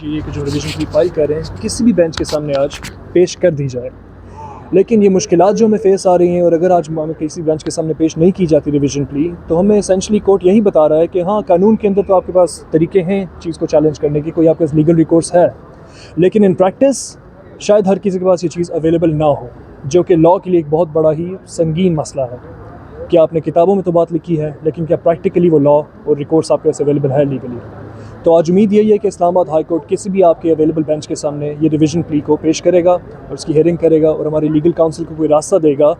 चाहिए कि जो रिवीजन की फाइल कर रहे हैं किसी भी बेंच के सामने आज पेश कर दी जाए। लेकिन ये मुश्किलात जो हमें फेस आ रही हैं, और अगर आज हमें किसी बेंच के सामने पेश नहीं की जाती रिवीजन प्ली, तो हमें एसेंशली कोर्ट यही बता रहा है कि हाँ, कानून के अंदर तो आपके पास तरीके हैं चीज़ को चैलेंज करने की, कोई आपके पास लीगल रिकोर्स है, लेकिन इन प्रैक्टिस शायद हर किसी के पास ये चीज़ अवेलेबल ना हो, जो कि लॉ के लिए एक बहुत बड़ा ही संगीन मसला है कि आपने किताबों में तो बात लिखी है, लेकिन क्या प्रैक्टिकली वो लॉ और रिकोर्स आपके पास अवेलेबल है लीगली। तो आज उम्मीद यही है कि इस्लामाबाद हाई कोर्ट किसी भी आपके अवेलेबल बेंच के सामने ये रिवीजन प्ली को पेश करेगा और उसकी हियरिंग करेगा, और हमारी लीगल काउंसिल को कोई रास्ता देगा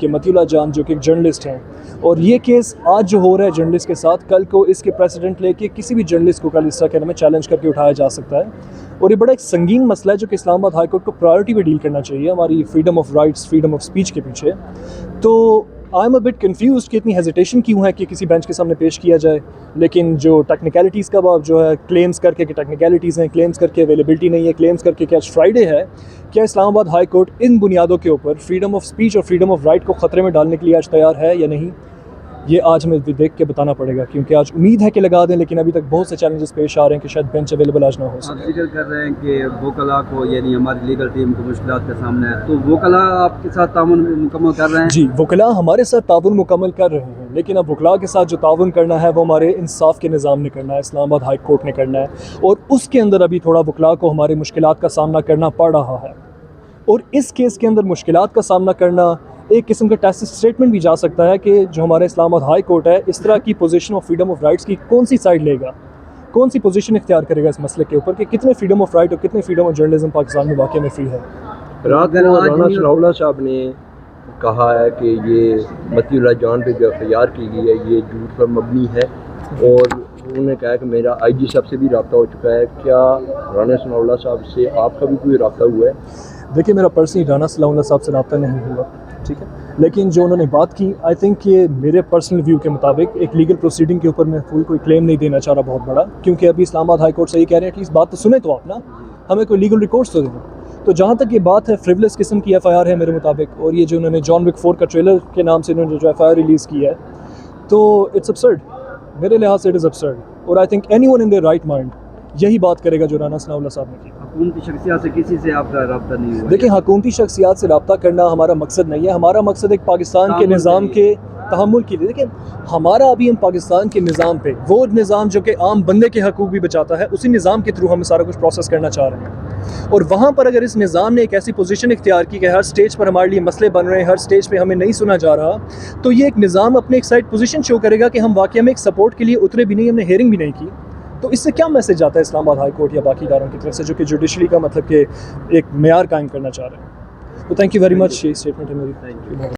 कि मतीउल्लाह जान जो कि एक जर्नलिस्ट हैं, और ये केस आज जो हो रहा है जर्नलिस्ट के साथ, कल को इसके प्रेसिडेंट लेके किसी भी जर्नलिस्ट को कल इस तरह के में चैलेंज करके उठाया जा सकता है। और ये बड़ा एक संगीन मसला है जो कि इस्लामाबाद हाई कोर्ट को प्रायोरिटी पे डील करना चाहिए हमारी freedom of rights, freedom of speech के पीछे। तो I am a bit confuse कि इतनी हेजिटेशन क्यों है कि किसी बेंच के सामने पेश किया जाए, लेकिन जो टेक्निकलिटीज़ का बाब जो है, क्लेम्स करके कि टेक्निकलिटीज़ हैं, क्लेम्स करके अवेलेबिलिटी नहीं है, क्लेम्स करके कि आज फ्राइडे है, क्या इस्लामाबाद हाई कोर्ट इन बुनियादों के ऊपर फ्रीडम ऑफ स्पीच और फ्रीडम ऑफ राइट को ख़तरे में डालने के लिए आज तैयार है या नहीं, ये आज हमें देख के बताना पड़ेगा। क्योंकि आज उम्मीद है कि लगा दें, लेकिन अभी तक बहुत से चैलेंजेस पेश आ रहे हैं कि शायद बेंच अवेलेबल आज ना हो सके। आप जिक्र कर रहे हैं कि वकला को, यानी हमारी लीगल टीम को मुश्किलात का सामना है, तो वकला आपके साथ ताउन मुकम्मल कर रहे हैं? जी, वकला हमारे साथ ताउन मुकम्मल कर रहे हैं, लेकिन अब वकला के साथ जो ताउन करना है वो हमारे इंसाफ के निज़ाम ने करना है, इस्लामाबाद हाई कोर्ट ने करना है, और उसके अंदर अभी थोड़ा वकला को हमारे मुश्किलात का सामना करना पड़ रहा है। और इस केस के अंदर मुश्किलात का सामना करना एक किस्म का टेस्ट स्टेटमेंट भी जा सकता है कि जो हमारे इस्लामाबाद हाई कोर्ट है, इस तरह की position of freedom of rights की कौन सी साइड लेगा, कौन सी पोजीशन इख्तियार करेगा इस मसले के ऊपर कि कितने फ्रीडम ऑफ राइट और कितने फ्रीडम ऑफ जर्नलिज्म पाकिस्तान में वाकई में फ्री है। रात को राना सनाउल्लाह साहब ने कहा है कि ये मतीउल्लाह जान पे जो एफआईआर की गई है ये झूठ पर मबनी है, और उन्होंने कहा कि मेरा आईजी साहब से भी रब्ता हो चुका है। क्या राना सनाउल्लाह साहब से आपका भी कोई रब्ता हुआ है? देखिए, मेरा पर्सनली राना सनाउल्लाह साहब से रब्ता नहीं हुआ, ठीक है, लेकिन जो उन्होंने बात की, आई थिंक ये मेरे पर्सनल व्यू के मुताबिक एक लीगल प्रोसीडिंग के ऊपर मैं फुल कोई क्लेम नहीं देना चाह रहा बहुत बड़ा, क्योंकि अभी इस्लामाबाद हाई कोर्ट से ये कह रहे हैं एटलीस्ट बात तो सुने तो आप ना, हमें कोई लीगल रिकॉर्ड्स तो दें। तो जहाँ तक ये बात है, फ्रिवलेस किस्म की एफआईआर है मेरे मुताबिक, और ये जो उन्होंने जॉन विक 4 का ट्रेलर के नाम से उन्होंने जो एफआईआर रिलीज़ की है, तो इट्स अब्सर्ड, मेरे लिहाज से इट इज़ अब्सर्ड। और I think anyone in their right mind यही बात करेगा जो राना सनाउल्लाह साहब ने की। हुकूमती शख्सियत से किसी से आपका रब्ता नहीं हुआ? देखिए, हुकूमती शख्सियात से रब्ता करना हमारा मकसद नहीं है, हमारा मकसद एक पाकिस्तान के निज़ाम के तहम्मुल की। देखिए, हमारा अभी हम पाकिस्तान के निज़ाम पे, वो निज़ाम जो कि आम बंदे के हकूक़ भी बचाता है, उसी निज़ाम के थ्रू हम सारा कुछ प्रोसेस करना चाह रहे हैं। और वहाँ पर अगर इस निज़ाम ने एक ऐसी पोजीशन इख्तियार की कि हर स्टेज पर हमारे लिए मसले बन रहे हैं, हर स्टेज पे हमें नहीं सुना जा रहा, तो ये एक निज़ाम अपने एक साइड पोजीशन शो करेगा कि हम वाकई में एक सपोर्ट के लिए उतरे भी नहीं, हमने हेयरिंग भी नहीं की। तो इससे क्या मैसेज आता है इस्लामाबाद हाई कोर्ट या बाकी इदारों की तरफ से जो कि जुडिशरी का मतलब कि एक मेयार कायम करना चाह रहे हैं। तो थैंक यू वेरी मच, ये स्टेटमेंट है मेरी।